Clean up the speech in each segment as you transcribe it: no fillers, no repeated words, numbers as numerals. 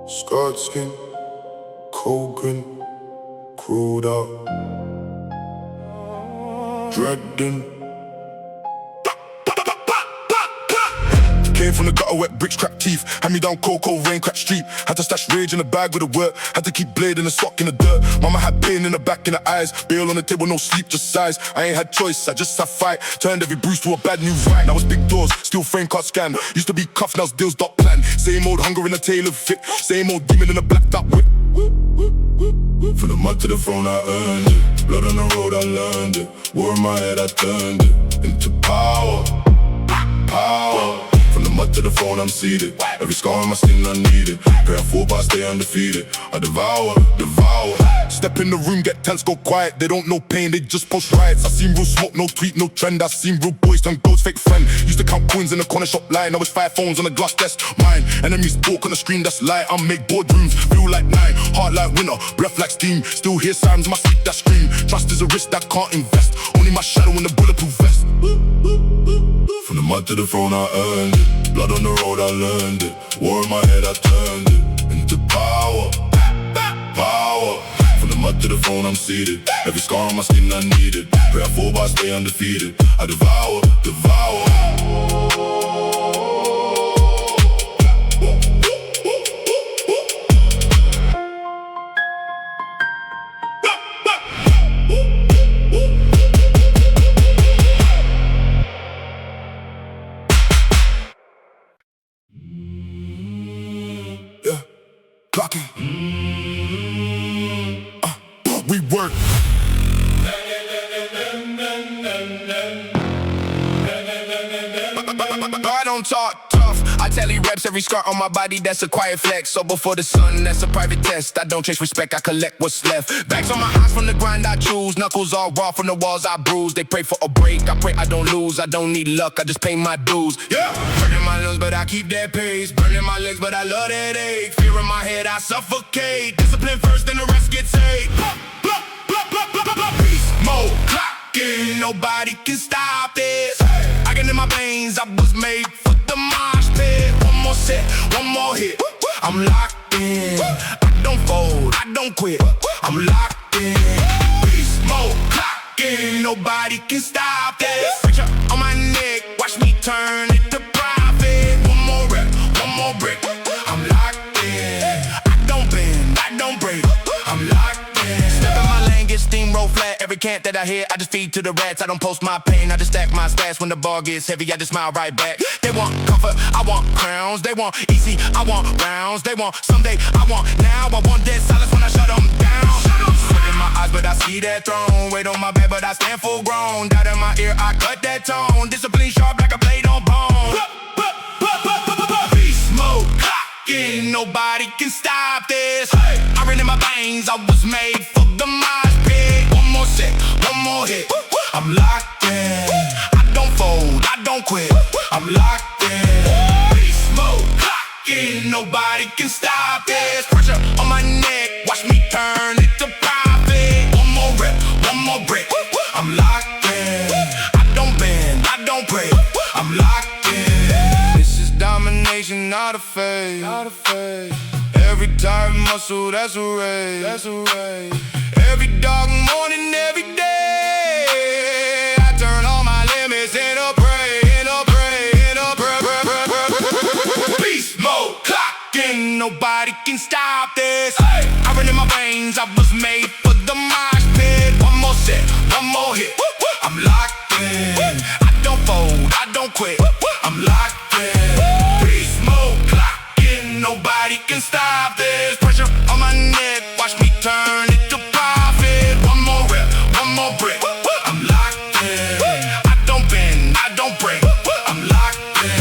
Scarred skin, cold grin, crude out, dragged in. Came from the gutter, wet bricks, cracked teeth. Hand me down cocoa, rain, cracked street. Had to stash rage in the bag with the work. Had to keep blade in the sock in the dirt. Mama had pain in the back, in the eyes. Bail on the table, no sleep, just size. I ain't had choice, I just had fight. Turned every bruise to a bad news right. Now it's big doors, steel frame, can't scan. Used to be cuffed, now's deals, dot plan. Same old hunger in a tailored fit. Same old demon in a blacked out whip. From the mud to the throne, I earned it. Blood on the road, I learned it. War in my head, I turned it into power. Power. From the mud to the phone, I'm seated. Every scar on my skin, I need it. Pray I fall, but I stay undefeated. I devour. Step in the room, get tense, go quiet. They don't know pain, they just post riots. I seen real smoke, no tweet, no trend. I seen real boys turn girls, fake friend. Used to count coins in the corner shop line. Now it's 5 phones on the glass desk, mine. Enemies talk on the screen, that's light. I make boardrooms, feel like 9. Heart like winter, breath like steam. Still hear sounds in my sleep that scream. Trust is a risk that can't invest. Only my shadow in the bulletproof vest. From the mud to the throne, I earned it. Blood on the road, I learned it. War in my head, I turned it into power. Power. From the mud to the throne, I'm seated. Every scar on my skin, I need it. Pray I fall, but I stay undefeated. I devour. Yeah, clocking. We work. I don't talk tough. I tell he reps every scar on my body, that's a quiet flex. So before the sun, that's a private test. I don't chase respect, I collect what's left. Backs on my eyes from the grind I choose. Knuckles all raw from the walls I bruise. They pray for a break, I pray I don't lose. I don't need luck, I just pay my dues. Yeah, burning my lungs, but I keep that pace. Burning my legs, but I love that ache. Fear in my head, I suffocate. Discipline first, then the rest gets hate. Beast mode, clocking, nobody can stop this. I got in my veins, I was made for the mosh pit. One more set, one more hit, I'm locked in. I don't fold, I don't quit, I'm locked in. Beast mode, clocking, nobody can stop this. Picture on my neck, watch me turn it to profit. One more rep, one more brick, I'm locked in. I don't bend, I don't break, I'm locked in. Step in my lane, get steamroll flat. Every cant that I hit, I just feed to the rats. I don't post my pain, I just stack my stats. When the bar gets heavy, I just smile right back. They want comfort, I want crowns. They want easy, I want rounds. They want someday, I want now. I want dead silence when I shut them down. Sweat in my eyes, but I see that throne. Weight on my back, but I stand full grown. Doubt in my ear, I cut that tone. Discipline sharp like a blade on bone. Beast mode, clocking, nobody can stop this. Iron in my veins, I was made for the mosh pit. One more set, one more hit, I'm locked in. I don't fold, I don't quit, I'm locked in. Beast mode, clocking, nobody can stop this. Pressure on my neck, watch me turn it to profit. One more rep, one more brick, I'm locked in. I don't bend, I don't break, I'm locked in. This is domination, not a fake. Every tight muscle, that's a race. Every dark morning, every day, I turn all my limits into prey, Beast mode, clocking, nobody can stop this. I run in my veins, I was made for the mosh pit. One more set, one more hit, I'm locked in. I don't fold, I don't quit, I'm locked in. Beast mode, clocking, nobody can stop this. Pressure on my neck, watch me turn it to profit. One more rep, one more brick, I'm locked in. I don't bend, I don't break, I'm locked in.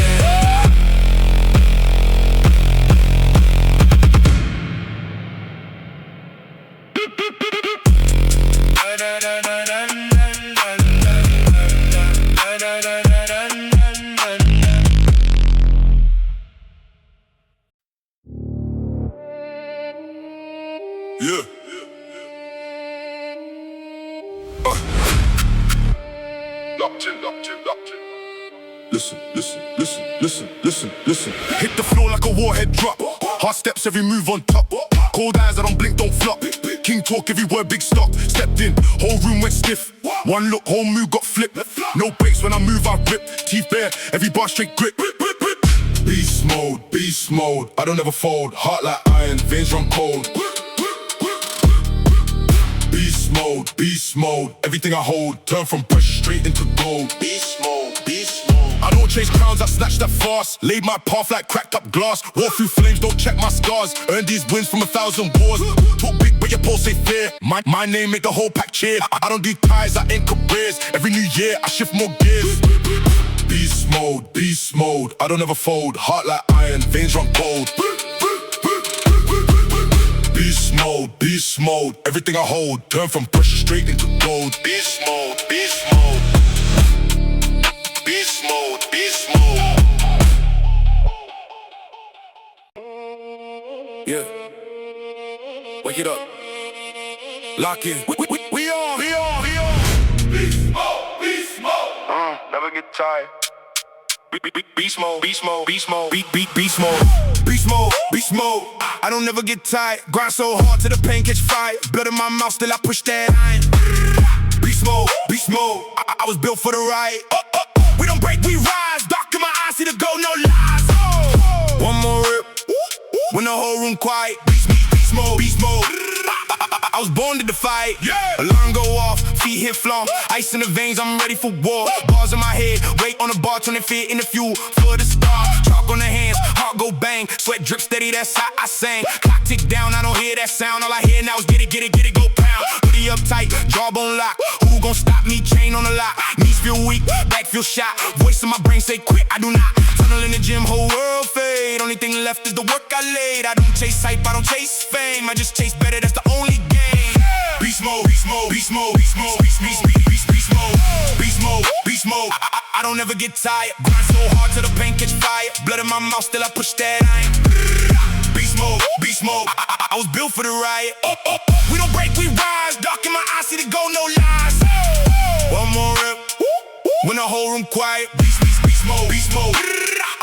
Yeah. Locked in. Listen. Hit the floor like a warhead drop. Hard steps, every move on top. Cold eyes, I don't blink, don't flop. King talk, every word big stock. Stepped in, whole room went stiff. One look, whole move got flipped. No breaks when I move, I rip. Teeth bare, every bar straight grip. Beast mode, beast mode. I don't ever fold. Heart like iron, veins run cold. Beast mode. Everything I hold, turn from pressure straight into gold. Beast mode, beast mode. I don't chase crowns, I snatch that fast. Laid my path like cracked up glass. Walk through flames, don't check my scars. Earn these wins from 1,000 wars. Talk big, but your pulse ain't fair. My name make the whole pack cheer. I don't do ties, I ain't careers. Every new year, I shift more gears. Beast mode, beast mode. I don't ever fold. Heart like iron, veins run cold. Beast mode. Everything I hold, turn from pressure straight into gold. Beast mode, beast mode. Beast mode, beast mode. Yeah. Wake it up. Lock in. We on. Beast mode, beast mode. Never get tired. Beast mode, beast mode, beast mode, beast mode. Beast mode, beast mode. I don't never get tired. Grind so hard till the pain catch fire. Blood in my mouth, still I push that iron. Beast mode, beast mode. I was built for the ride. We don't break, we rise. Dark in my eyes, see the gold, no lies. One more rip, when the whole room quiet. Beast mode, beast mode. I was born to defy it. Alarm go off, feet hit flaunt. Ice in the veins, I'm ready for war. Bars in my head, weight on the bar, turning fear into fuel. For the star, chalk on the hands, heart go bang. Sweat drip steady, that's how I sang. Clock tick down, I don't hear that sound. All I hear now is get it, go pound. Hoodie up tight, jawbone lock. Who gon' stop me? Chain on the lock. Knees feel weak, back feel shot. Voice in my brain say quit, I do not. Tunnel in the gym, whole world fade. Only thing left is the work I laid. I don't chase hype, I don't chase fame. I just chase better, that's the only game. Beast mode, beast mode, beast mode, beast mode, beast mode, beast mode, beast mode. I don't ever get tired. Grind so hard till the pain catch fire. Blood in my mouth, still I push that iron. Beast mode, beast mode. I was built for the riot. We don't break, we rise. Dark in my eyes, see the gold, no lies. One more rip, when the whole room quiet. Beast mode, beast mode.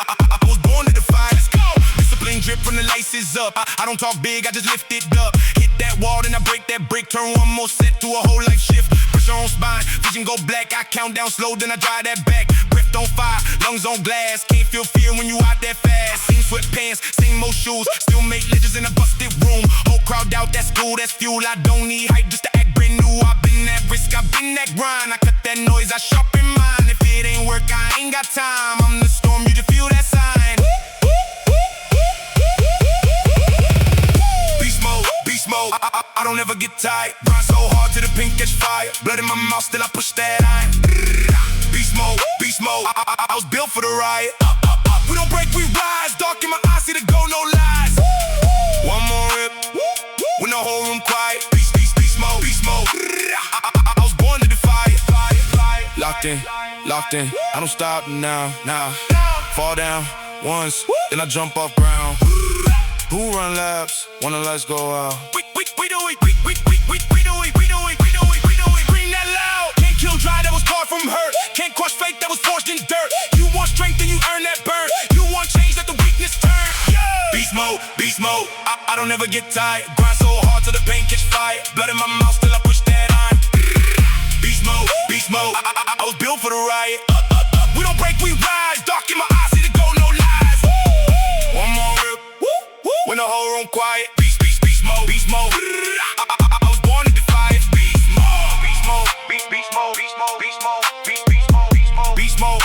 I was born to defy. Let's go. Discipline drip from the laces up. I don't talk big, I just lift it up. Hit that wall, then I break that brick. Turn one more set to a whole life shift. Pressure on spine, vision go black. I count down slow, then I drive that back. Breath on fire, lungs on glass. Can't feel fear when you out that fast. Same sweatpants, same old shoes. Still make legends in a busted room. Whole crowd out, that's cool, that's fuel. I don't need hype just to act brand new. I've been that risk, I've been that grind. I cut that noise, I sharpen mine. If it ain't work, I ain't got time. I'm the storm, you just feel that sign. Beast mode, I don't ever get tired. Grind so hard till the pink catch fire. Blood in my mouth, still I push that iron. Beast mode, I was built for the riot. We don't break, we rise. Dark in my eyes, see the gold, no lies. One more rip, when the whole room quiet. Beast mode, I was born to defy it. Locked in, I don't stop now. Fall down once, then I jump off ground. Who run laps when the lights go out? We do it. Scream that loud. Can't kill dry, that was carved from hurt. Can't crush fake, that was forged in dirt. You want strength, then you earn that burn. You want change, let the weakness turn. Beast mode, I don't ever get tired. Grind so hard till the pain catch fire. Blood in my mouth, still I push that iron. Beast mode, I was built for the riot. We don't break, we rise. Dark in my eyes, see the gold, no lies. One more rip, when the whole room quiet. Beast mode. I was born to defy it. Beast mode.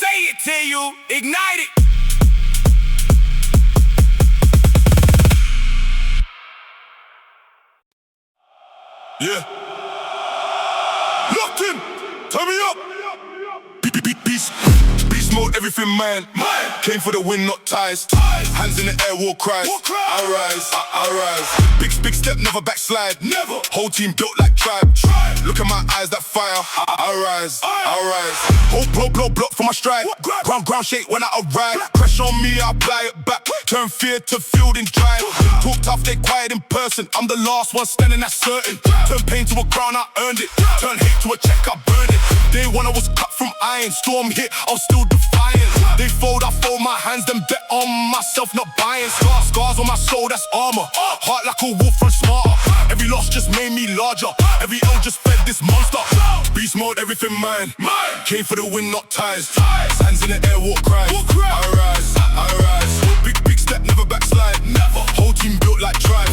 Say it till you ignite it. Yeah. Locked in. Turn me up. Beast mode, everything mine. Came for the win, not ties. Hands in the air, war cries. I rise. Big step, never backslide. Never. Whole team built like tribe. Look at my eyes, that fire. I rise. Whole block for my stride. Ground shake when I arrive. Pressure on me, I apply it back. turn fear to field and drive. Talk tough, they quiet in person. I'm the last one standing, that's certain. Turn pain to a crown, I earned it. Turn hate to a check, I burned it. Day one I was cut from iron. Storm hit, I was still defiant. They fold, I fold my hands, then bet on myself, not buying. Scars on my soul, that's armor. Heart like a wolf, run smarter. Every loss just made me larger. Every L just fed this monster. Beast mode, everything mine. Came for the win, not ties. Hands in the air, walk cry. I rise, I rise. Big step, never backslide. Never. Whole team built like tribe.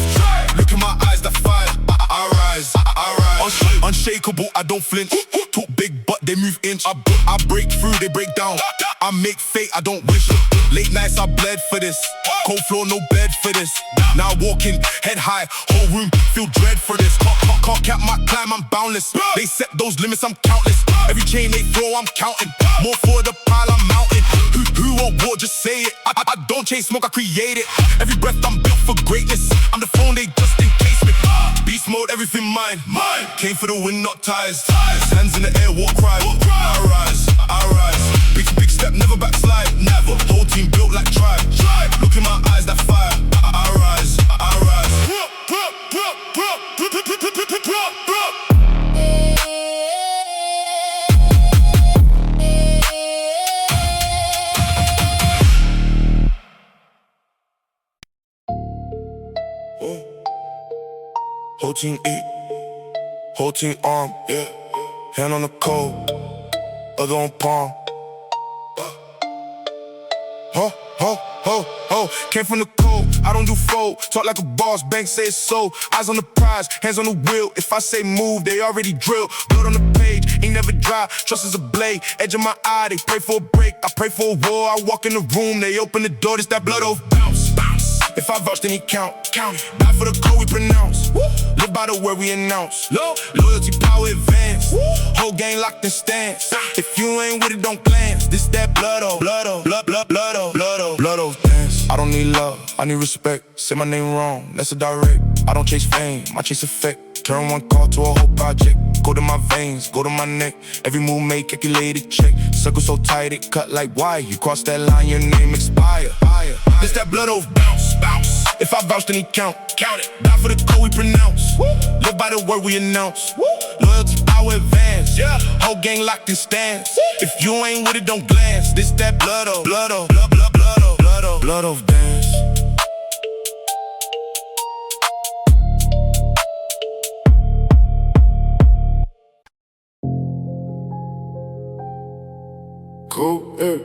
Look in my eyes, that fire. I rise, I rise. Unshakable, I don't flinch. Talk big, but they move inch. I break through, they break down. I make fate, I don't wish. Late nights, I bled for this. Cold floor, no bed for this. Now walking, head high, whole room feel dread for this. Can't cap my climb, I'm boundless. They set those limits, I'm countless. Every chain they throw, I'm counting. More for the pile, I'm mounting. Who want war, just say it. I don't chase smoke, I create it. Every breath, I'm built for greatness. I'm the phone, they just encase me. Beast mode, everything mine. Came for the win, not ties. Hands in the air, walk cry. I rise, I rise. Big step, never backslide. Never. Whole team built like tribe. Look in my eyes, that fire. I rise, I rise. Whole team eat, whole team arm, yeah. Hand on the code, other on palm. Came from the cold, I don't do fold. Talk like a boss, bank say it's so. Eyes on the prize, hands on the wheel. If I say move, they already drill. Blood on the page, ain't never dry. Trust is a blade, edge of my eye. They pray for a break, I pray for a war. I walk in the room, they open the door. This that blood oath bounce, bounce. If I vouch, then he count. Die for the code we pronounce. Live by the word we announce. Loyalty, power, advance. Whole gang locked in stance. If you ain't with it, don't glance. This that blood oath, blood oath, blood oath dance. I don't need love, I need respect. Say my name wrong, that's a direct. I don't chase fame, I chase effect. Turn one call to a whole project. Go to my veins, go to my neck. Every move made, calculated check. Circle so tight, it cut like wire. You cross that line, your name expire. This that blood oath bounce, bounce. If I vouch, then he count it. Die for the code we pronounce. Live by the word we announce. Loyalty, power, advance. Whole gang locked in stance. If you ain't with it, don't glance. This that blood oath, blood oath dance. Go air,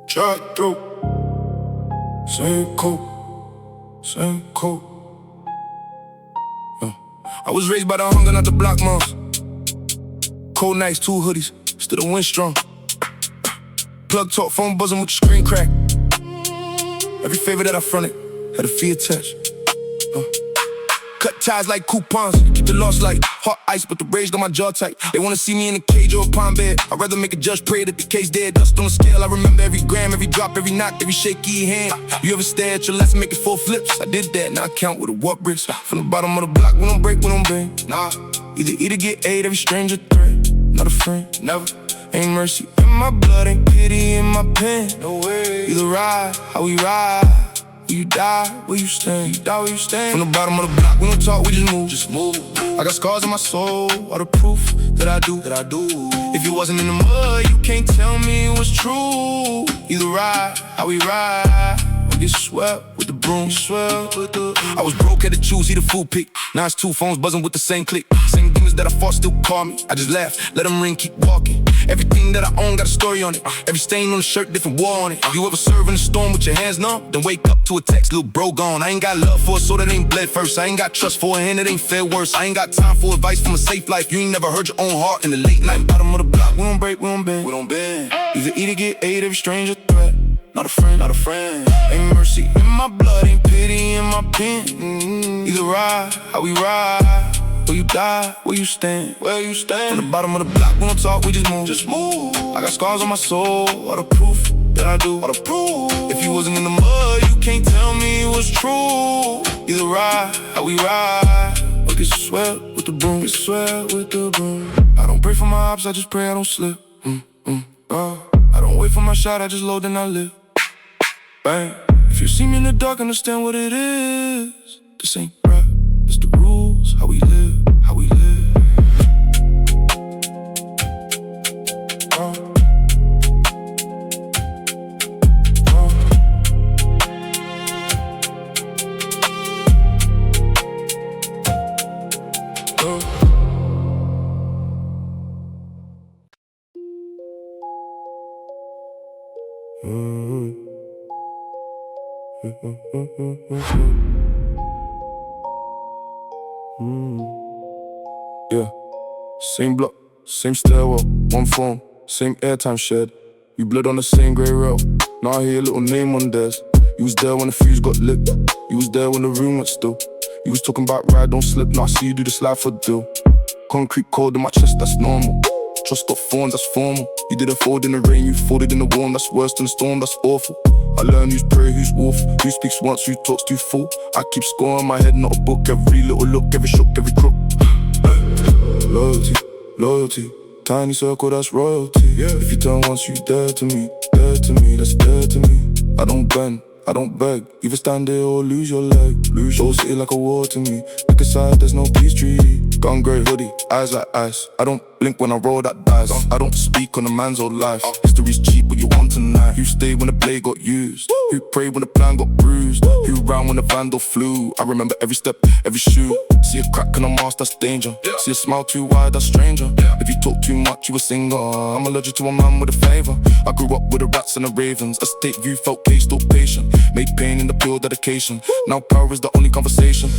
try through. Same code. I was raised by the hunger, not the block moms. Cold nights, 2 hoodies, still the wind strong. Plug talk, phone buzzing with the screen crack. Every favor that I fronted had a fee attached. Cut ties like coupons, keep the loss like hot ice, but the rage got my jaw tight. They wanna see me in a cage or a palm bed. I'd rather make a judge pray that the case dead. Dust on the scale, I remember every gram, every drop, every knock, every shaky hand. You ever stare at your last and make it 4 flips? I did that, now I count with a what bricks. From the bottom of the block, we don't break, we don't bend. Nah, either eat or get aid, every stranger threat. Not a friend, never. Ain't mercy in my blood, ain't pity in my pen. No way. Either ride, how we ride. Will you die, where you stand? You die where you stand. From the bottom of the block, we don't talk, we just move. I got scars on my soul, all the proof that I do. If you wasn't in the mud, you can't tell me it was true. Either ride, how we ride, or get swept with the broom. I was broke, had to choose, either food pick. Now it's 2 phones buzzing with the same click. Same demons that I fought still call me. I just laugh, let them ring, keep walking. Everything that I own got a story on it. Every stain on the shirt, different war on it. You ever serve in a storm with your hands numb? Then wake up to a text, little bro gone. I ain't got love for a soul that ain't bled first. I ain't got trust for a hand that ain't fed worse. I ain't got time for advice from a safe life. You ain't never heard your own heart in the late night. Bottom of the block, we don't break, we don't bend. Either eat or get aid, every stranger threat. Not a friend. Ain't mercy in my blood, ain't pity in my pen. Either ride, how we ride. Will you die, where you stand? From the bottom of the block, we don't talk, we just move. I got scars on my soul, all the proof that I do. If you wasn't in the mud, you can't tell me it was true. Either ride, how we ride, or get swept with the broom. I don't pray for my ops, I just pray I don't slip. I don't wait for my shot, I just load and I live. bang. If you see me in the dark, understand what it is. This ain't rap, it's the rules, how we live, how we live. Yeah, same block, same stairwell, one phone, same airtime shared. We bled on the same grey rail. Now I hear your little name on theirs. You was there when the fuse got lit. You was there when the room went still. You was talking about ride, don't slip. Now I see you do this life for deal. Concrete cold in my chest, that's normal. Trust got thorns, that's formal. You didn't fold in the rain, you folded in the warm. That's worse than the storm, that's awful. I learn who's prey, who's wolf, who speaks once, who talks too full. I keep score in my head, not a book. Every little look, every shook, every crook. Loyalty, loyalty, tiny circle, that's royalty. If you turn once, you dead to me, that's dead to me. I don't bend, I don't beg. Either stand there or lose your leg. Lose your city like a war to me. Pick a side, there's no peace treaty. Gun grey hoodie, eyes like ice. I don't blink when I roll that dice. I don't speak on a man's old life. History's cheap, but you want tonight. Who stayed when the blade got used? Who prayed when the plan got bruised? Who ran when the vandal flew? I remember every step, every shoe. See a crack in a mask, that's danger. See a smile too wide, that's stranger. If you talk too much, you a singer. I'm allergic to a man with a favour. I grew up with the rats and the ravens. Estate view, felt case, still patient. Made pain in the pure dedication. Now power is the only conversation.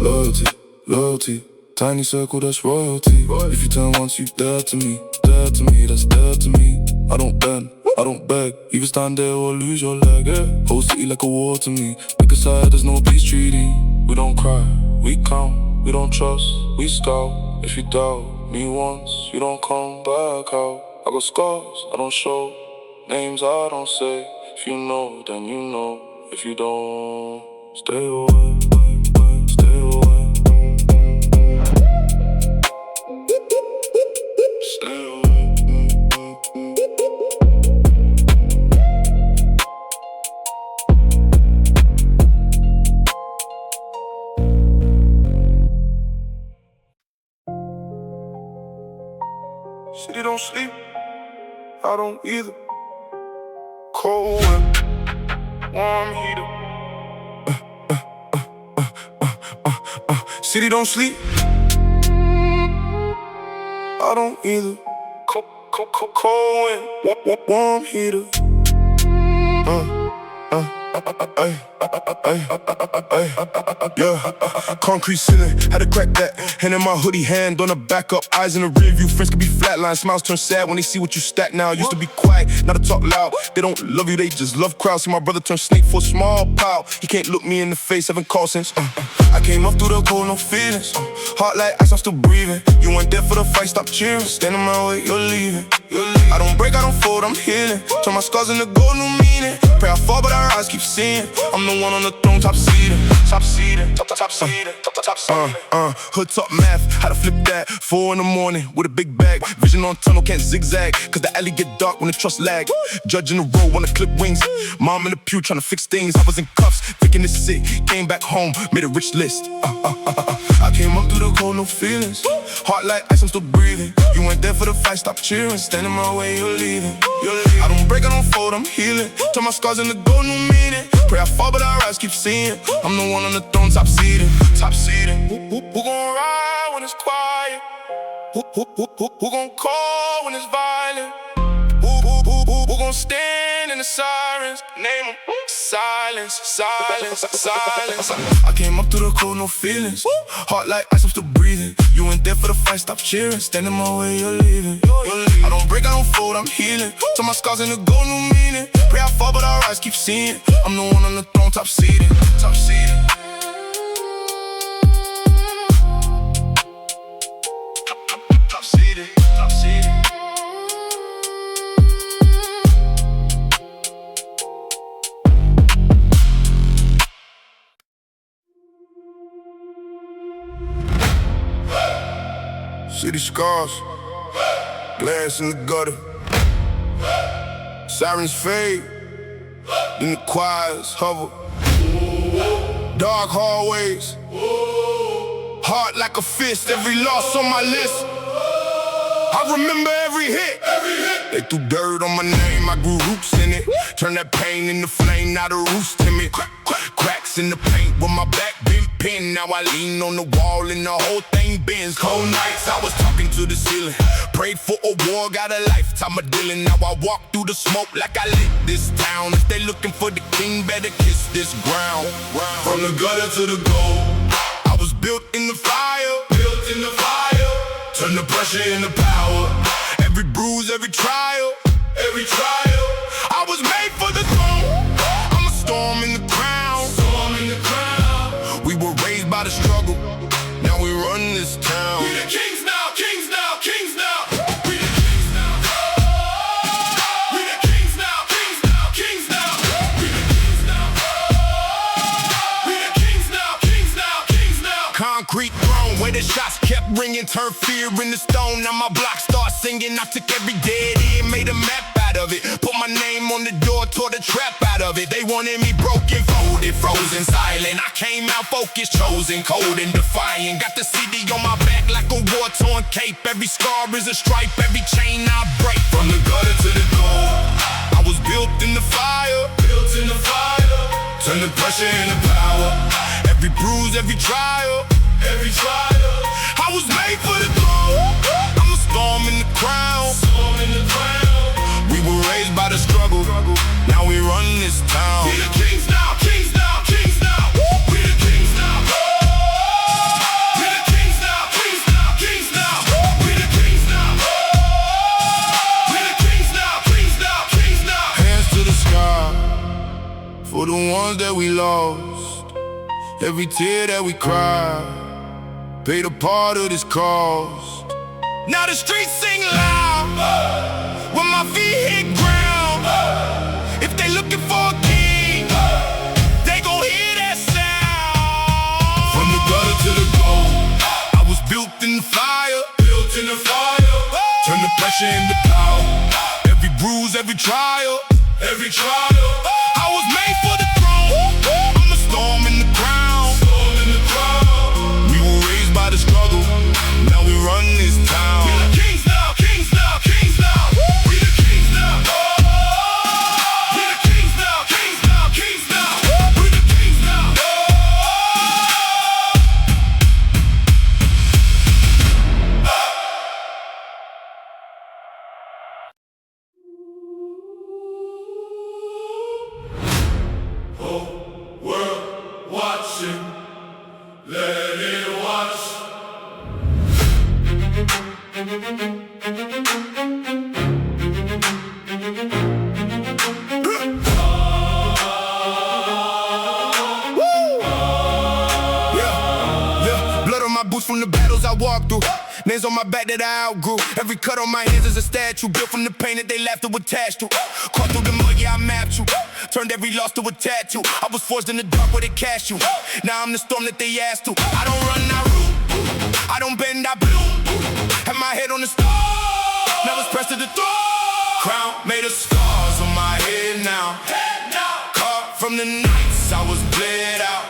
Loyalty, loyalty, tiny circle, that's royalty. If you turn once, you dead to me, that's dead to me. I don't bend, I don't beg. Either stand there or lose your leg. Whole city like a war to me. Pick a side, there's no peace treaty. We don't cry, we count. We don't trust, we scout. If you doubt me once, you don't come back out. I got scars, I don't show. Names I don't say. If you know, then you know. If you don't, stay away, stay away. Stay away. City don't sleep, I don't either. Cold wind, warm heater. City don't sleep, I don't either. Cold wind, warm heater. Yeah, concrete ceiling, had to crack that. Hand in my hoodie, hand on the back up. Eyes in the rear view, friends can be flatline. Smiles turn sad when they see what you stack now. Used to be quiet, now to talk loud. They don't love you, they just love crowds. See my brother turn snake for a small pile. He can't look me in the face, haven't called since I came up through the cold, no feelings. Heart like ice, I'm still breathing. You weren't there for the fight, stop cheering. Stand in my way, you're leaving. I don't break, I don't fold, I'm healing. Turn my scars into gold, new meaning. Pray I fall, but our eyes keep seeing. I'm the one on the throne, top seated. Top seated, top seated, top seated. Hood top math, how to flip that. 4 in the morning with a big bag. Vision on tunnel, can't zigzag. Cause the alley get dark when the trust lag. Judge in the road, wanna clip wings. Mom in the pew trying to fix things. I was in cuffs, thinking this sick. Came back home, made a rich list. I came up through the cold, no feelings. Heart like ice, I'm still breathing. You weren't there for the fight, stop cheering. Stand in my way, you're leaving. I don't break, I don't fold, I'm healing. Turn my scars into gold, new meaning. Pray I fall, but our eyes keep seeing. I'm the one on the throne, top seated. Top seated. Who gon' ride when it's quiet? Who gon' call when it's violent? Who gon' stand in the sirens? Name 'em. Silence, silence, silence. I came up through the cold, no feelings. Heart like ice, I'm still breathing. You weren't there for the fight, stop cheering. Stand in my way, you're leaving. I don't break, I don't fold, I'm healing. Turn my scars into gold, new meaning. Pray I fall, but our eyes keep seeing. I'm the one on the throne, top seated. Top seated. Top seated, top seated. City scars, glass in the gutter. Sirens fade, then the choirs hover. Dark hallways, heart like a fist, every loss on my list. I remember every hit. They threw dirt on my name, I grew roots in it. Turned that pain into flame, now the roof's timid. Cracks in the paint with my back been pinned. Now I lean on the wall and the whole thing bends. Cold nights, I was talking to the ceiling. Prayed for a war, got a lifetime of dealing. Now I walk through the smoke like I lit this town. If they looking for the king, better kiss this ground. From the gutter to the gold, I was built in the fire. Built in the fire. Turn the pressure into power. Every bruise, every trial. Every trial. I was made for the throne. I'm a storm in the crown. Storm in the crown. We were raised by the struggle. Now we run this town. We the kings now, kings now, kings now. We the kings now. We the kings now, kings now, kings now. We the kings now. We the kings now, kings now, kings now. Concrete throne where the shots kept ringing, turned fear into stone. Now my block start singing. I took every dead end, made a map out of it. Put my name on the door, tore the trap out of it. They wanted me broken, folded, frozen, silent. I came out focused, chosen, cold and defiant. Got the CD on my back like a war-torn cape. Every scar is a stripe, every chain I break. From the gutter to the door, I was built in the fire. Built in the fire. Turn the pressure into power. Every bruise, every trial. Every trial. I was made for the throne. I'm a storm in the crown. Storm in the crown. We were raised by the struggle. Now we run this town. We the kings now, kings now, kings now. We the kings now. We the kings now, kings now, kings now. We the kings now. We the kings now, kings now, kings now. Hands to the sky for the ones that we lost. Every tear that we cried paid a part of this cost. Now the streets sing loud when my feet hit ground. If they looking for a king, they gon' hear that sound. From the gutter to the gold, I was built in the fire. Built in the fire. Turn the pressure into power. Every bruise, every trial. Every trial. I was made for the throne. I'm a storm in the crown. Storm in the crown. We were raised by the struggle. Now we run this town. We the kings now, kings now, kings now. We the kings now. We the kings now, kings now, kings now. We the kings now. Whole world watching. Let it watch. Blood on my boots from the battles I walked through. Names on my back that I outgrew. Every cut on my hands is a statue. Built from the pain that they laughed to attach to. Caught through the mud, yeah, I mapped you. Turned every loss to a tattoo. I was forged in the dark where they cast you. Now I'm the storm that they asked to. I don't run, I root. I don't bend, I bloom. Have my head on the stars. Now it's pressed to the throne. Crown made of scars on my head now. Caught from the nights I was bled out.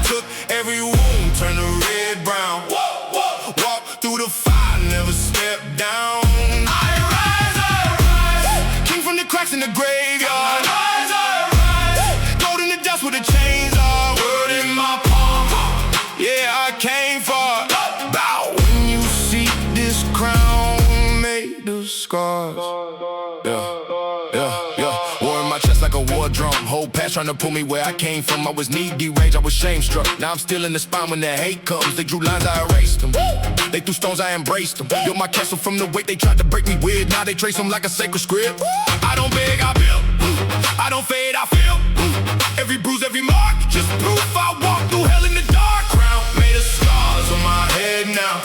Took every wound, turned the red brown. Walked through the fire, never stepped down. I rise. King from the cracks in the graveyard. I rise. Gold in the dust where the chains are. Word in my palm. Yeah, I came far. Bow when you see this crown made of scars. Yeah. War in my chest like a war drum. Whole past trying to pull me where I came from. I was knee-deep rage, I was shame-struck. Now I'm still in the spine when the hate comes. They drew lines, I erased them. They threw stones, I embraced them. Built my castle from the weight they tried to break me with. Now they trace them like a sacred script. I don't beg, I build. I don't fade, I feel. Every bruise, every mark, just proof I walk through hell in the dark. Crown made of scars on my head now.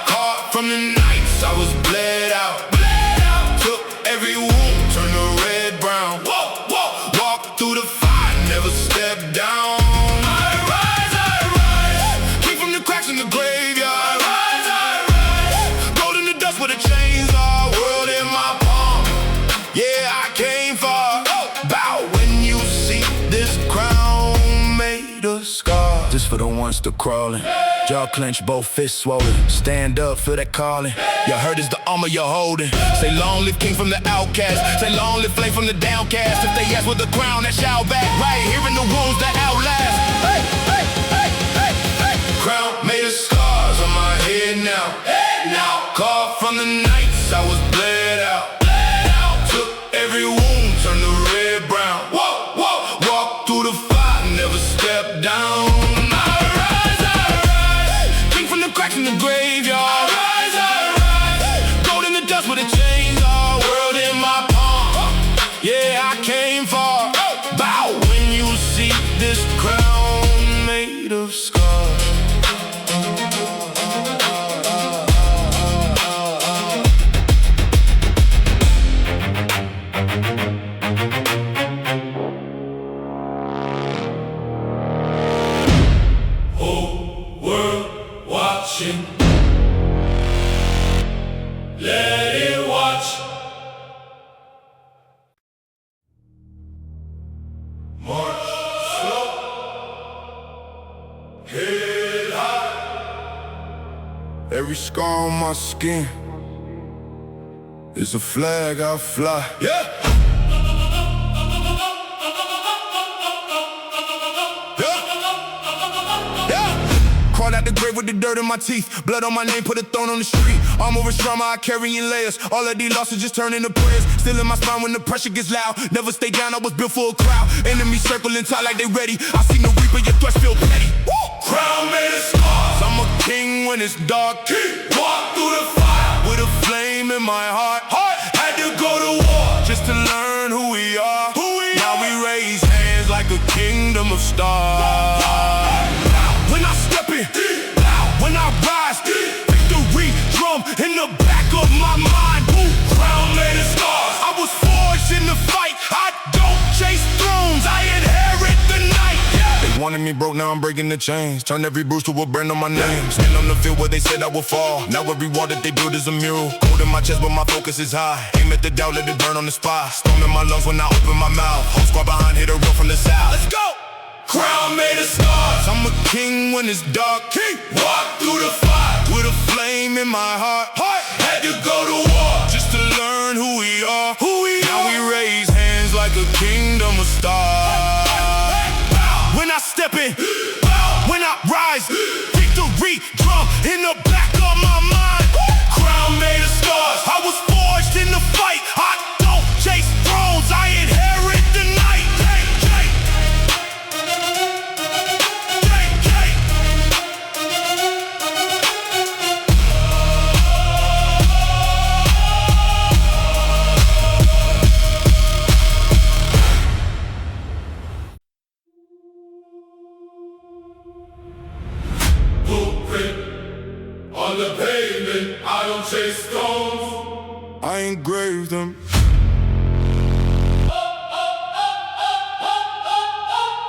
Caught from the nights I was bled out. Took every wound, turned the red brown. Walked through the fire, never stepped down. I rise. King from the cracks in the graveyard. I rise. Gold in the dust where the chains are. World in my palm. Yeah, I came far. This for the ones still crawling. Jaw clenched, both fists swollen. Stand up, feel that calling. You heard it's the armor you're holding. Say long live king from the outcast. Say long live flame from the downcast. If they ask with the crown that shall back, right here in the wounds that outlast. Hey, hey, hey, hey, hey. Crown made of scars on my head now. Head now. Carved from the nights I was bled out. Bled out. Took every wound, turned to red brown. Whoa, whoa. Walked through the fire, never stepped down. In the graveyard, I rise. Gold in the dust with the chains, all world in my palm. Yeah, I came far. Bow when you see this crown made of scars. Whole world watching. Let it watch. March slow, head high. Every scar on my skin is a flag I fly. Yeah. Crawled out the grave with the dirt in my teeth. Blood on my name, put a thorn on the street. Arm over trauma, I carry in layers. All of these losses just turn into prayers. Still in my spine when the pressure gets loud. Never stay down, I was built for a crowd. Enemies circling tight like they ready. I seen the reaper, your threats feel petty. Woo! Crown made of scars. I'm a king when it's dark. Walk through the fire with a flame in my heart. Had to go to war just to learn who we are. Now we raise hands like a kingdom of stars. When I step in, when I rise, victory drum in the back of my mind. Crown made of scars. I was forged in the fight. I don't chase thrones, I inherit the night. They wanted me broke, now I'm breaking the chains. Turn every bruise to a brand on my name. Stand on the field where they said I would fall. Now every wall that they build is a mural. Cold in my chest, but my focus is high. Aim at the doubt, let it burn on the spot. Storm in my lungs when I open my mouth. Whole squad behind, hit a roll from the south. Let's go! Crown made of scars. I'm a king when it's dark. Walk through the fire with a flame in my heart. Had to go to war just to learn who we are. Now we raise hands like a kingdom of stars. When I step in, when I rise, victory drum in the back of my mind. Crown made of scars. I was forged in the fight. I don't chase thrones, I inherit the night. On the pavement, I don't chase stones, I engrave them.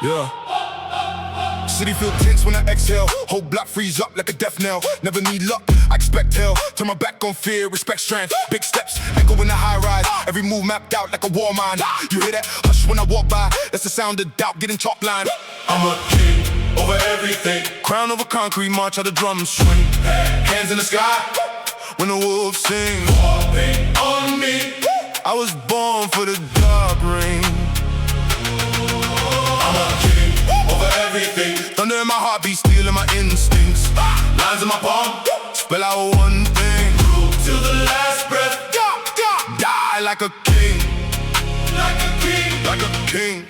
Yeah. City feel tense when I exhale. Whole block freeze up like a death knell. Never need luck, I expect hell. Turn my back on fear, respect strength. Big steps, echo in the high rise. Every move mapped out like a war mine. You hear that? Hush when I walk by. That's the sound of doubt getting chalk line. I'm a king over everything. Crown over concrete, march how the drums swing. Hands in the sky when the wolves sing. War paint on me. I was born for the dark rain. I'm a king over everything. Thunder in my heartbeat, steel in my instincts. Lines in my palm, spell out one thing. Rule till the last breath. Die like a king. Like a king. Like a king.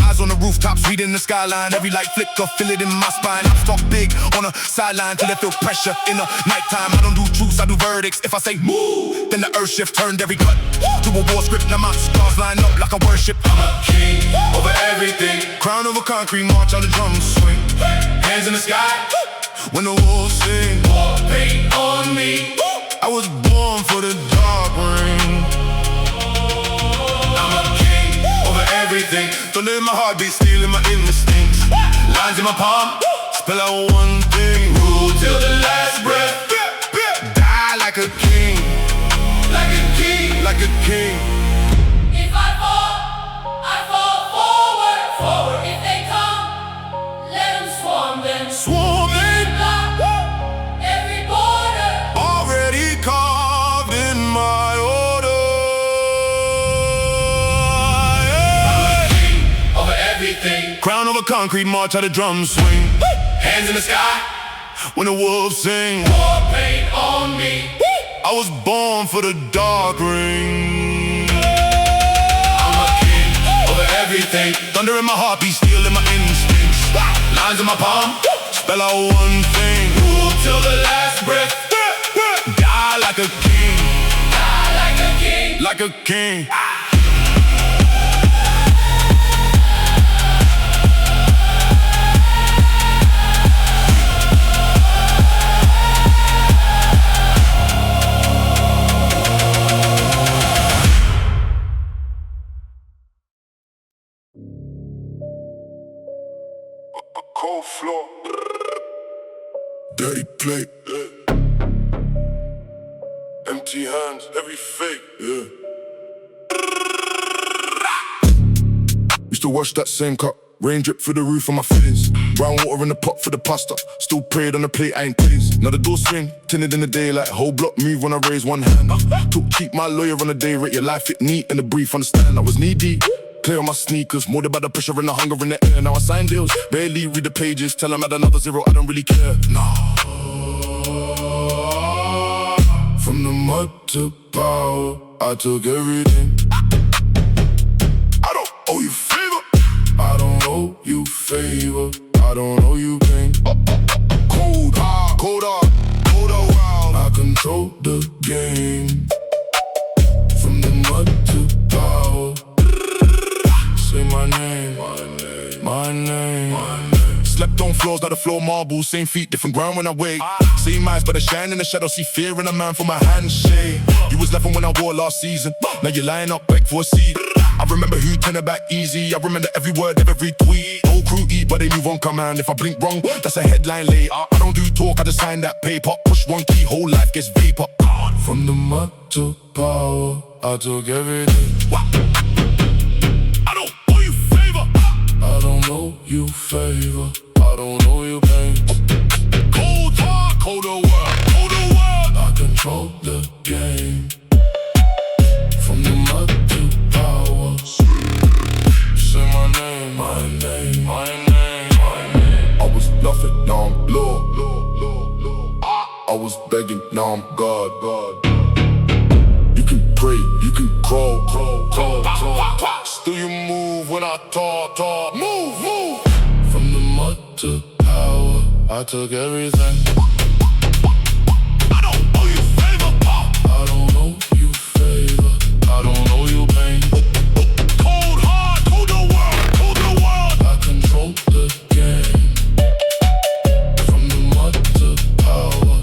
Eyes on the rooftops, reading the skyline. Every light flicker, feel it in my spine. I talk big on the sideline till they feel pressure in the nighttime. I don't do truths, I do verdicts. If I say move, then the earth shift turned every cut to a war script. Now my stars line up like I worship. I'm a king over everything. Crown over concrete, march how the drums swing. Hands in the sky when the wolves sing. War paint on me. I was born for the dark rain. I'm a king over everything. Thunder in my heartbeat, steel in my instincts. Lines in my palm, spell out one thing. Rule till the last breath. Die like a king. Like a king. Like a king. If I fall forward, forward. If they come, let them swarm them. Crown over concrete, march how the drums swing. Hands in the sky when the wolves sing. War paint on me. I was born for the dark ring. I'm a king over everything. Thunder in my heartbeat, steel in my instincts. Lines in my palm, spell out one thing. Rule till the last breath. Die like a king. Die like a king. Like a king. Cold floor, dirty plate, empty hands, every fake, yeah. Used to wash that same cup, rain drip through the roof on my fillings. Brown water in the pot for the pasta, still prayed on the plate, I ain't pleased. Now the door swing, tinted in the daylight, whole block move when I raise one hand. Took cheap, my lawyer on the day rate, your life fit neat in the brief, understand I was knee deep. Clear on my sneakers, more about the pressure and the hunger in the air. Now I sign deals, barely read the pages. Tell them at another zero, I don't really care. Nah. From the mud to power, I took everything. I don't owe you favor. I don't owe you favor. I don't owe you pain. Cold hard, cold hard, cold around. I control the game. From the mud to power. Say my name, my name. Slept on floors, now the floor marble. Same feet, different ground when I wake. Same eyes, but I shine in the shadow. See fear in a man for my handshake. You was laughing when I wore last season. Now you're lying up, beg for a seat. I remember who turned it back easy. I remember every word of every tweet. Whole crew eat, but they move on command. If I blink wrong, that's a headline later. I don't do talk, I just sign that paper. Push one key, whole life gets vapor. From the mud to power, I took everything. I don't owe you favor. I don't owe you favor. I don't owe you pain. Cold heart, colder world, colder world. I control the game. From the mud to power. Say my name, my name, my name, my name. I was bluffing, now I'm Lord. I was begging, now I'm God. You can pray, you can crawl. Still you move when I talk. Move. From the mud to power, I took everything. I don't owe you favor. I don't owe you favor. I don't owe you pain. Cold heart, colder world. I control the game. From the mud to power.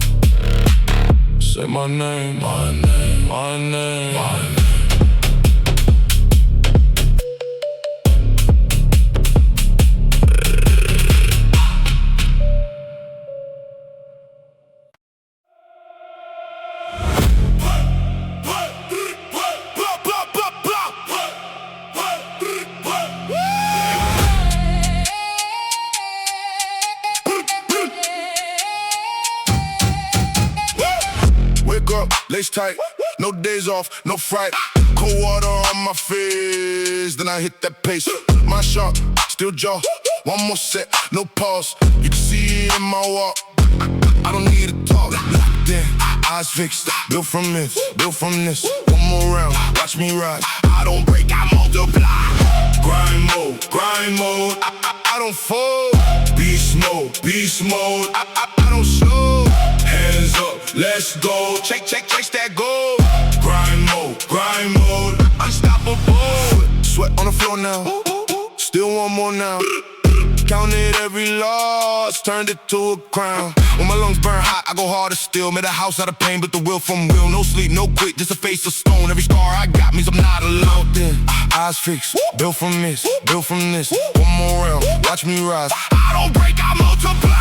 Say my name, my name, my name, my name. Lace tight, no days off, no fright. Cold water on my face, then I hit that pace. My shot, still jaw, one more set, no pause. You can see it in my walk, I don't need to talk. Then, eyes fixed, built from this. One more round, watch me ride. I don't break, I multiply. Grind mode, I don't fold. Beast mode, I don't show. Hands up, let's go. Chase that goal. Grind mode, unstoppable. Sweat on the floor now, still one more now. Counted every loss, turned it to a crown. When my lungs burn hot, I go harder still. Made a house out of pain, but the will from will. No sleep, no quit, just a face of stone. Every scar I got means I'm not alone. Then, eyes fixed, built from this. One more round, watch me rise. I don't break, I multiply.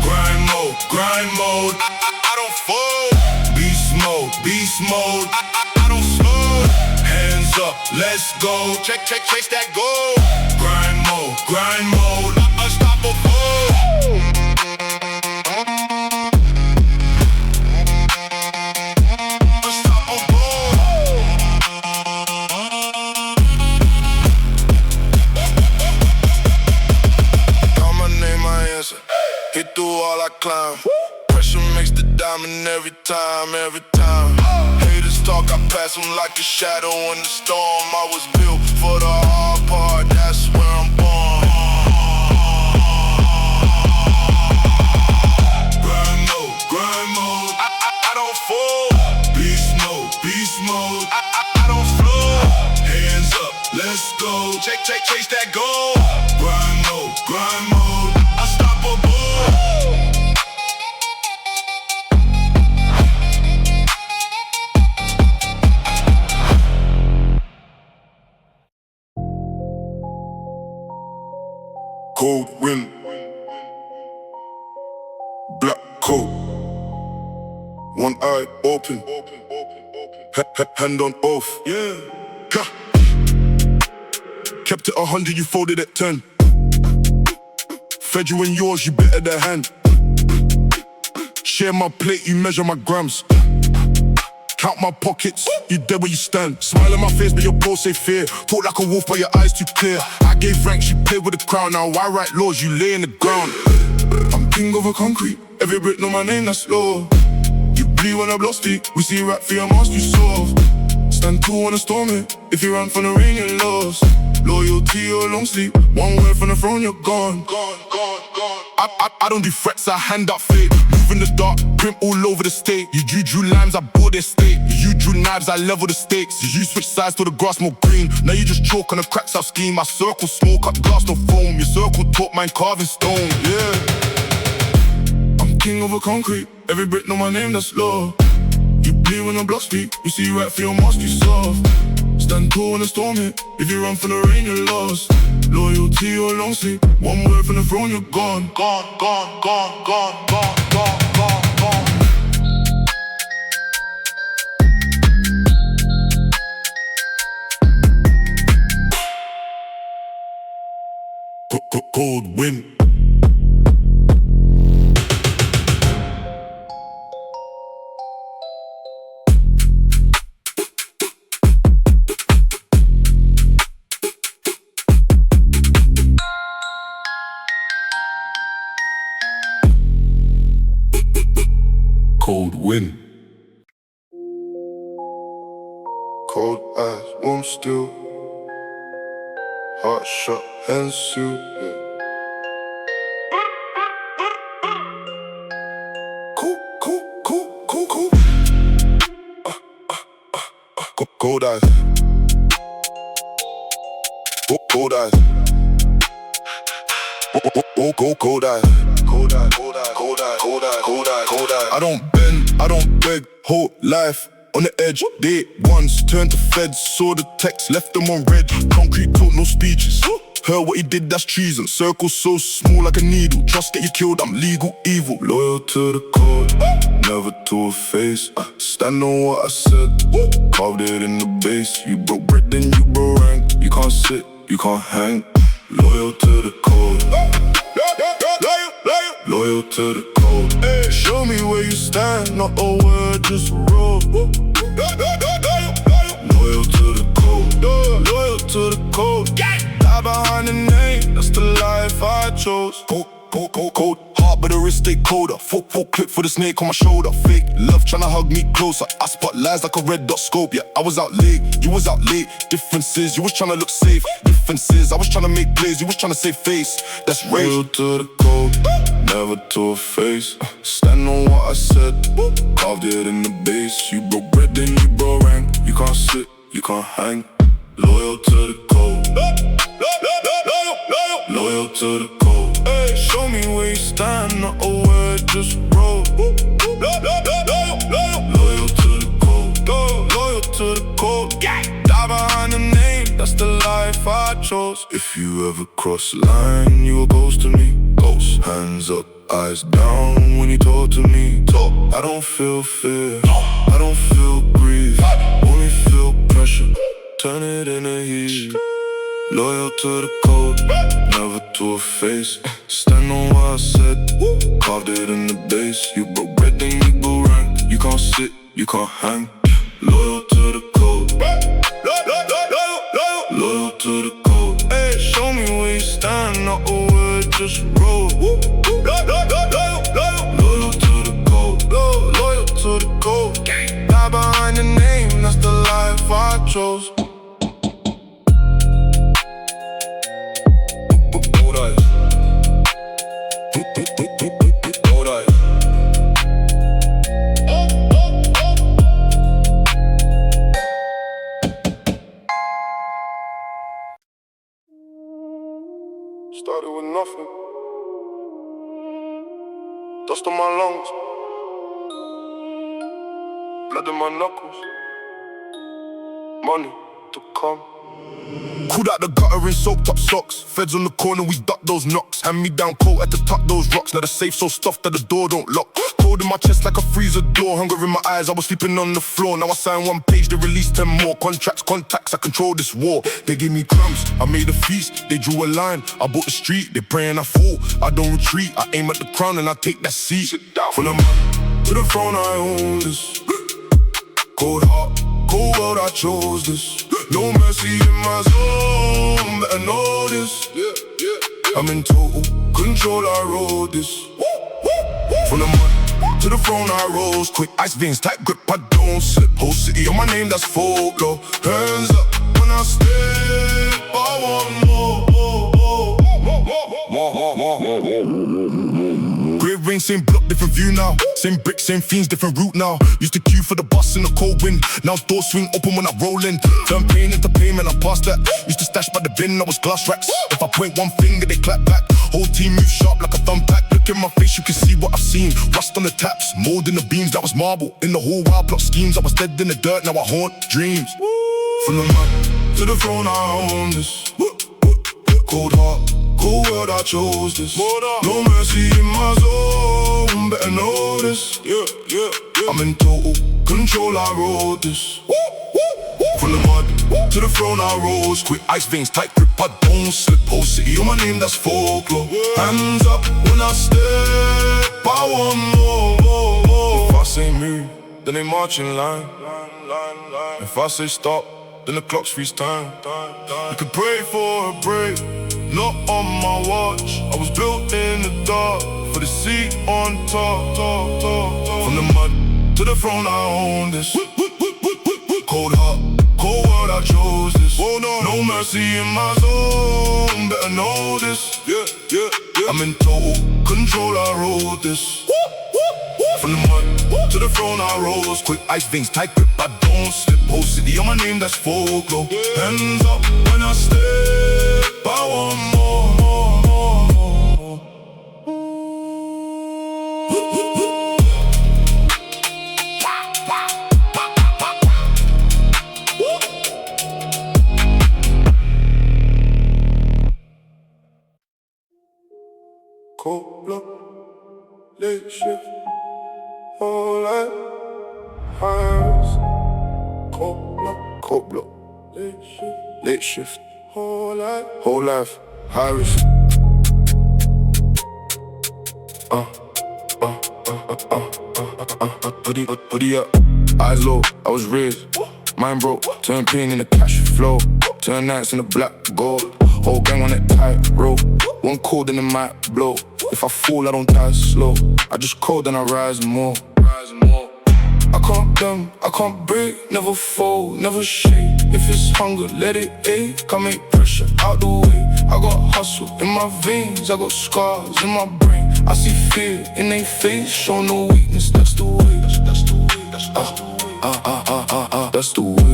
Grind mode, I don't fold. Beast mode, I don't slow. Hands up, let's go. Chase that goal. Grind mode, unstoppable. climb. Pressure makes the diamond every time, every time. Haters talk, I pass them like a shadow in the storm. I was built for the hard part, that's where I'm born. Grind mode, I don't fall. Beast mode, I don't flow. Hands up, let's go. Chase that goal. Grind mode, unstoppable. Cold wind, black coat, one eye open, hand on oath. Yeah, kept it 100, you folded at 10. Fed you in yours, you better the hand. Share my plate, you measure my grams. Count my pockets, you dead where you stand. Smile in my face, but your pose say fear. Talk like a wolf, but your eyes too clear. I gave rank, she played with the crown. Now I write laws, you lay in the ground. I'm king over concrete, every brick know my name, that's law. You bleed when I blow speak, we see right for your mask, you solve. Stand tall when I storm it, if you run from the rain, you're lost. Loyalty or long sleep, one word from the throne, you're gone. I don't do threats, I hand out fate. Move in the dark, grim all over the state. You drew lines, I bought their state. You drew knives, I level the stakes. You switch sides till the grass more green. Now you just chalk on the cracks I've schemed. My circle small, cut glass, no foam. Your circle taught mine carving stone, yeah. I'm king over concrete, every brick know my name, that's law. You bleed when I block speak, you see right for your mask, you soft. Stand tall when the storm hit, if you run from the rain, you're lost. Loyalty or long sleep, one word from the throne, you're gone. Gone. Cold wind. Cold wind. Cold eyes, warm still. Heart shut, hands sealed. Yeah. Cool. Cold eyes. Cold eyes. Cold eyes. I don't bend, I don't beg, whole life on the edge. Day ones turned to feds, saw the text, left them on red. Concrete talk, no speeches. Heard what he did, that's treason. Circle so small like a needle. Trust get you killed, I'm legal evil. Loyal to the code, never to a face. Stand on what I said, carved it in the base. You broke bread, then you broke rank. You can't sit, you can't hang. Loyal to the code, loyal to the code. Hey, show me where you stand, not a word, just a road. Loyal to the code, loyal to the code. Die behind the name, that's the life I chose. Cold, heart but the wrist stay colder. Full clip for the snake on my shoulder. Fake love tryna hug me closer. I spot lies like a red dot scope. Yeah, I was out late, you was out late. Differences, you was tryna look safe. Differences, I was tryna make plays, you was tryna save face. That's rage. Real to the code, never to a face. Stand on what I said, carved it in the base. You broke bread, then you broke rank. You can't sit, you can't hang. Loyal to the code, loyal to the code. Hey, show me where you stand, not a word, just roll. Loyal to the code, loyal to the code. Die behind the name, that's the life I chose. If you ever cross the line, you a ghost to me. Ghost, hands up, eyes down when you talk to me. Talk, I don't feel fear, I don't feel grief, only feel pressure. Turn it into heat. Loyal to the code, never to a face. Stand on what I said, carved it in the base. You broke bread, then you go rank. You can't sit, you can't hang. Loyal to the code, loyal to the code. Hey, show me where you stand, not a word, just roll. chose. Started with nothing. Dust on my lungs, blood in my knuckles, money to come. Cooled out the gutter in soaked up socks. Feds on the corner, we duck those knocks. Hand me down cold, had to tuck those rocks. Now the safe so stuffed that the door don't lock. Cold in my chest like a freezer door. Hunger in my eyes, I was sleeping on the floor. Now I sign one page, they release 10 more. Contracts, contacts, I control this war. They gave me crumbs, I made a feast. They drew a line, I bought the street. They praying I fall, I don't retreat. I aim at the crown and I take that seat. Sit down. From the mud to the throne, I own this. Cold heart, cold world, I chose this. No mercy in my zone, better know this. I'm in total control, I wrote this. From the mud to the throne I rose. Quick ice veins, tight grip, I don't slip. Whole city on my name, that's folklore. Hands up when I step, I want more. Grave rain, same block, different view now. Same brick, same fiends, different route now. Used to queue for the bus in the cold wind. Now doors swing open when I roll in. Turn pain into payment, I'm past that. Used to stash by the bin, I was glass racks. If I point one finger, they clap back. Whole team move sharp like a thumbtack. Look in my face, you can see what I've seen. Rust on the taps, mold in the beams, that was marble. In the whole wild plot schemes, I was dead in the dirt, now I haunt dreams. From the mud to the throne, I own this. Cold heart, cold world, I chose this. No mercy in my zone, better know this. I'm in total control, I wrote this. From the mud to the throne I rose. Quick ice veins, tight grip, I don't slip. Whole city on my name, that's folklore. Hands up when I step, I want more. If I say move, then they march in line. If I say stop, then the clock's freeze time. You could pray for a break, not on my watch. I was built in the dark for the seat on top. From the mud to the throne I own this. Cold heart, cold world, I chose this. No mercy in my zone, better know this. I'm in total control, I wrote this. From the mud to the throne I rose. Quick ice veins, tight grip, I don't slip. Whole city on my name, that's folklore. Hands up when I step, I want more. Cold blood, late shift, whole life, highs. Cold blood, late shift, whole life, high risk. Hoodie up, eyes low, I was raised. Mind broke, turn pain into cash flow. Turn nights into black gold. Whole gang on that tight rope. One call then it might blow. If I fall, I don't die slow. I just cold and I rise more. I can't bend, I can't break, never fold, never shake. If it's hunger, let it ache. I make pressure out the way. I got hustle in my veins, I got scars in my brain. I see fear in their face, show no weakness. That's the way. That's the way. That's the way. That's the way.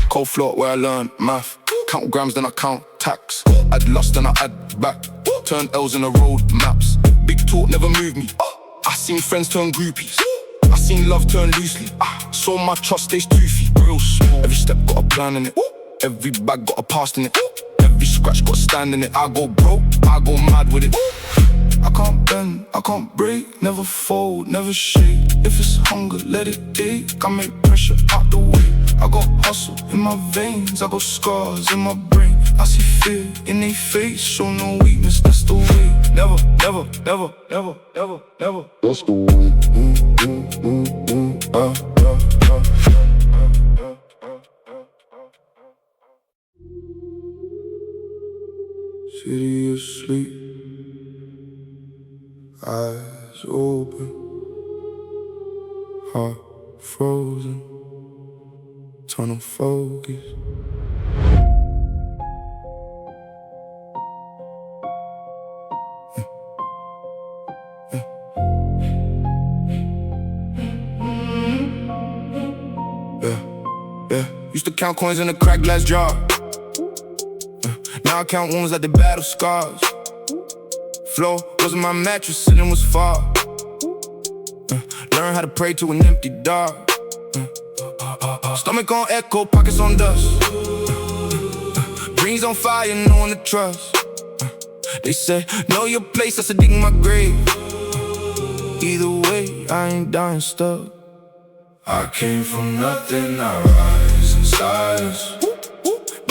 Cold floor where I learned math. Count grams, then I count tax. Add lost, then I add back. Turn L's in the road maps. Big talk never moved me. I seen friends turn groupies. I seen love turn loosely. Saw my trust stays toothy. Real small. Every step got a plan in it. Every bag got a past in it. Every scratch got a stand in it. I go broke, I go mad with it. I can't bend, I can't break, never fold, never shake. If it's hunger, let it ache. I make pressure out the way. I got hustle in my veins, I got scars in my brain. I see fear in their face, show no weakness, that's the way. Never, never, never, never, never, never. That's the way. City asleep, eyes open, heart frozen, tunnel focus. Yeah, used to count coins in a cracked glass jar. Now I count wounds like the battle scars. Floor wasn't my mattress, sitting was far. Learn how to pray to an empty dark. Stomach on echo, pockets on dust. Dreams on fire, no one to trust. They say, know your place, I said dig in my grave. Either way, I ain't dying stuck. I came from nothing, I rise in silence.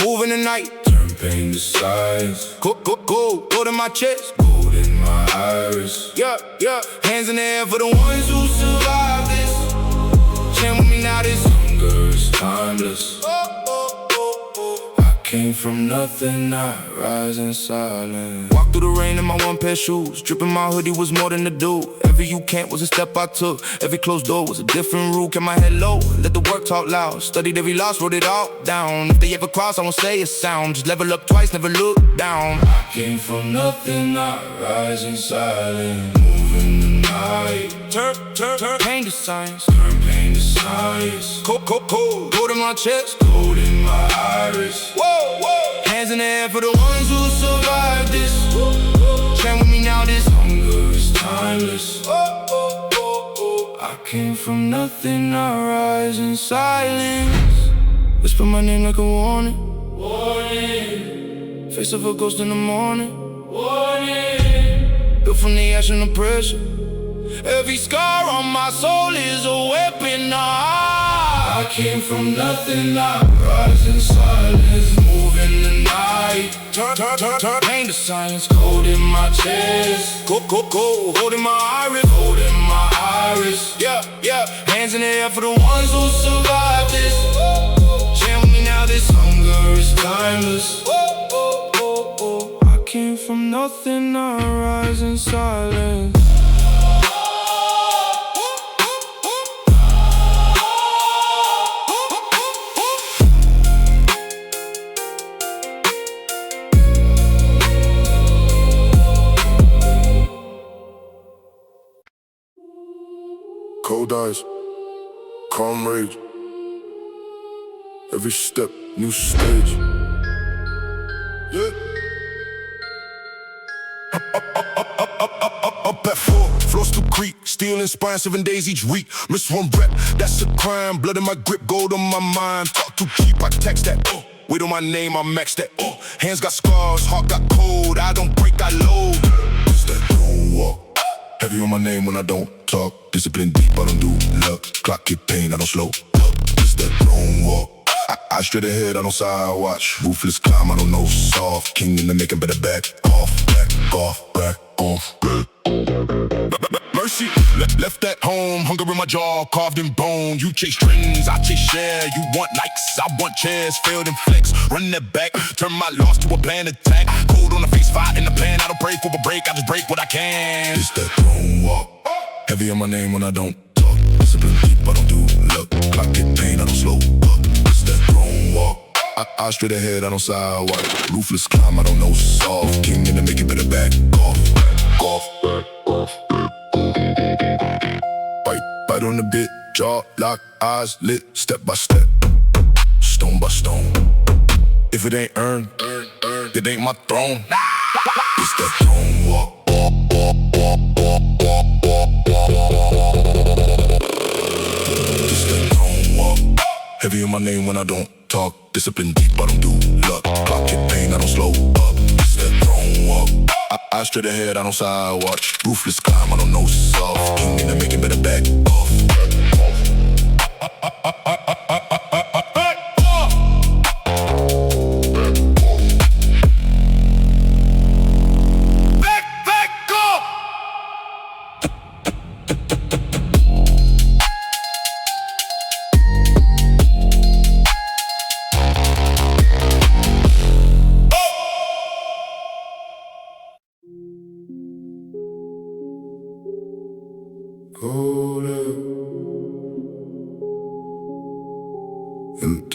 Moving the night, turn pain to science. Gold in my chest, gold in my iris. Yeah, hands in the air for the ones who survived this. Chant with me now, this hunger is timeless. I came from nothing, I rise in silence. Walk through the rain in my one pair of shoes. Dripping my hoodie was more than a do. Every you can't was a step I took. Every closed door was a different rule. Kept my head low, let the work talk loud. Studied every loss, wrote it all down. If they ever cross, I won't say a sound. Just level up twice, never look down. I came from nothing, I rise in silence. Moving the night, turn pain to science. Turn pain to science. Gold in my chest, gold in my iris. Whoa, hands in the air for the ones who survived this. Chant with me now, this hunger is timeless. I came from nothing, I rise in silence. Whisper my name like a warning. Warning. Face of a ghost in the morning. Warning. Built from the ash and the pressure. Every scar on my soul is a weapon. I came from nothing, I rise in silence. Moving the night, turn pain to science. Cold in my chest, gold in my iris, gold in my iris. Yeah, hands in the air for the ones who survived this. Chant with me now, this hunger is timeless. I came from nothing, I rise in silence. Cold eyes, calm rage. Every step, new stage. Yeah. Up at 4, floors to creep. Still inspiring 7 days each week. Miss one rep, that's a crime. Blood in my grip, gold on my mind. Talk too cheap, I text that. Wait on my name, I max that. Hands got scars, heart got cold. I don't break, I load. It's that don't walk. Heavy on my name when I don't talk. Discipline deep, I don't do luck. Clock keep pain, I don't slow up. It's that don't walk. I straight ahead, I don't side watch. Ruthless climb, I don't know soft. King in the making, better back off, back off, back off. Mercy, left at home, hunger in my jaw, carved in bone. You chase trends, I chase share. You want likes, I want chairs, failed and flex. Run that back, turn my loss to a planned attack. Cold on the face, fight in the plan. I don't break with a break, I just break what I can. It's that don't walk. Heavy on my name when I don't talk. Discipline deep, I don't do luck. Clock get pain, I don't slow up. It's that don't walk. I straight ahead, I don't side watch. Ruthless climb, I don't know soft. King in the making, better back off. Back off, back off, back off. Bite on the bit, jaw lock, eyes lit, step by step, stone by stone. If it ain't earned, it ain't my throne. It's that don't walk. It's that don't walk. Heavy on my name when I don't talk. Discipline deep, I don't do luck. Clock hit pain, I don't slow up. It's that don't walk. I straight ahead, I don't side watch. Ruthless climb, I don't know soft. King in the making, better back off.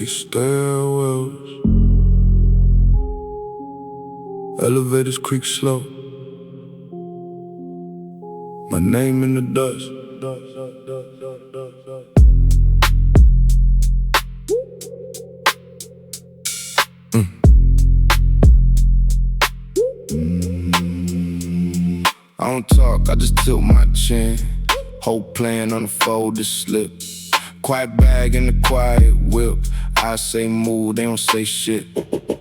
stairwells, elevators creak slow. My name in the dust. I don't talk, I just tilt my chin. Whole plan on the folded slip. Quiet bag in the quiet whip. I say move, they don't say shit.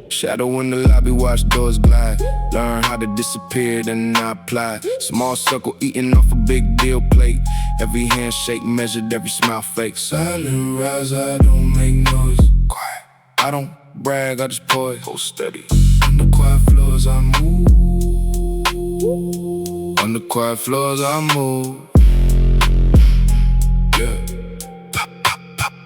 Shadow in the lobby, watch doors glide. Learn how to disappear, then I apply. Small circle eating off a big deal plate. Every handshake measured, every smile fake. Silent rise, I don't make noise. Quiet, I don't brag, I just poise. Hold steady. On the quiet floors I move. On the quiet floors I move. Yeah.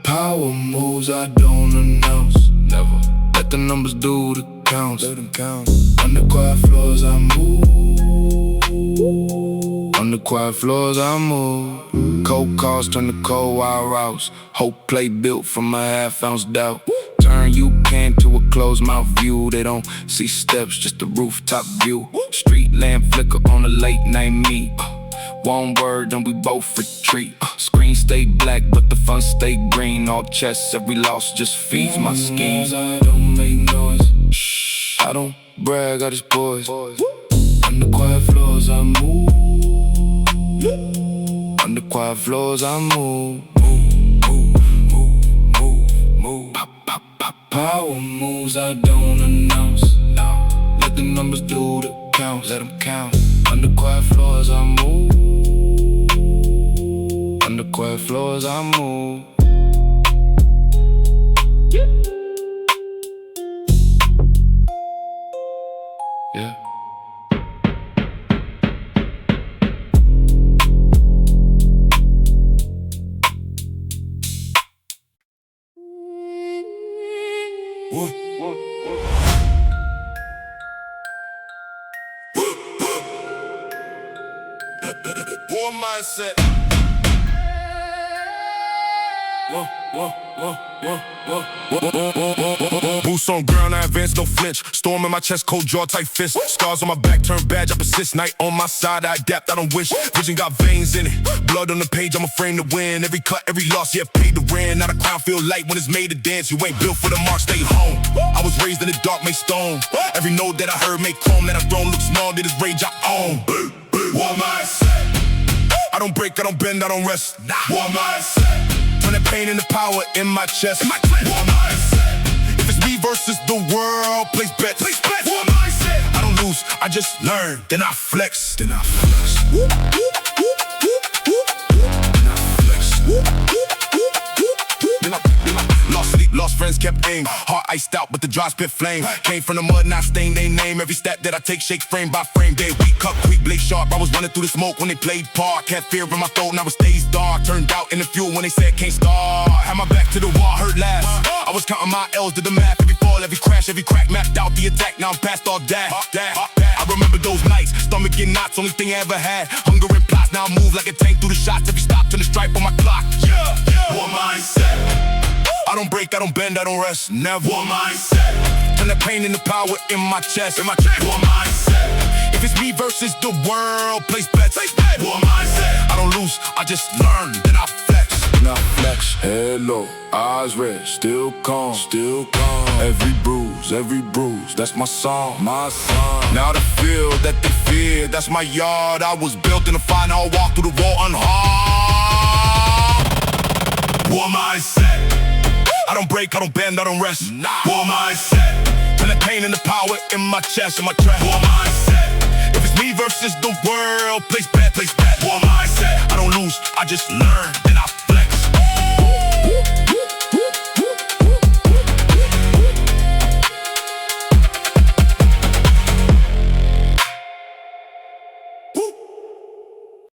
Power moves I don't announce. Never let the numbers do the counts. Let them count. On the quiet floors I move. On the quiet floors I move. Cold calls turn to cold wild routes. Hope play built from a half-ounce doubt. Turn you can to a closed mouth view. They don't see steps, just a rooftop view. Street lamp flicker on a late night meet. One word and we both retreat. Screen stay black but the fun stay green. All chess, every loss just feeds my schemes. I don't make noise. Shh, I don't brag, I just poise. On the quiet floors I move. On the quiet floors I move. Power moves I don't announce. Let the numbers do the counts. Let them count. On the quiet floors I move. On the quiet floors I move. Yeah. War mindset. Boots on ground, I advance, no flinch. Storm in my chest, cold jaw, tight fist. Scars on my back, turn badge, I persist. Night on my side, I adapt, I don't wish. Vision got veins in it. Blood on the page, I'm a frame to win. Every cut, every loss, yeah, paid the rent. Now the crown feel light when it's made to dance. You ain't built for the mark, stay home. I was raised in the dark, made stone. Every note that I heard make chrome. That I thrown looks small, did this rage I own. War mindset. I don't break, I don't bend, I don't rest. War mindset. Turn that pain into power in my chest. War mindset. If it's me versus the world, place bets. War mindset. I don't lose, I just learn. Then I flex. Then I flex. Then I flex. Lost sleep, lost friends, kept aim. Heart iced out, but the dry spit flame. Came from the mud, not stain they name. Every step that I take, shake frame by frame. Day weak, cut quick, blade sharp. I was running through the smoke when they played part. Had fear in my throat, now it stays dark. Turned out in the fuel when they said can't start. Had my back to the wall, hurt last. I was counting my L's to the math. Every fall, every crash, every crack, mapped out the attack. Now I'm past all that. I remember those nights, stomach in knots, only thing I ever had. Hunger and plots, now I move like a tank through the shots. Every stop, turn the stripe on my clock. War mindset. I don't break, I don't bend, I don't rest. Never. War mindset. Turn the pain into power in my chest. War mindset. If it's me versus the world, place bets. War mindset. I don't lose, I just learn, then I flex. Now flex, head low, eyes red, still calm, still calm. Every bruise, that's my song, my song. Now the field that they fear, that's my yard. I was built in the fire, now I walk through the wall unharmed. War mindset. I don't break, I don't bend, I don't rest. War mindset. Turn the pain into power in my chest, in my chest. War mindset. If it's me versus the world, place bet. War mindset. I don't lose, I just learn, then I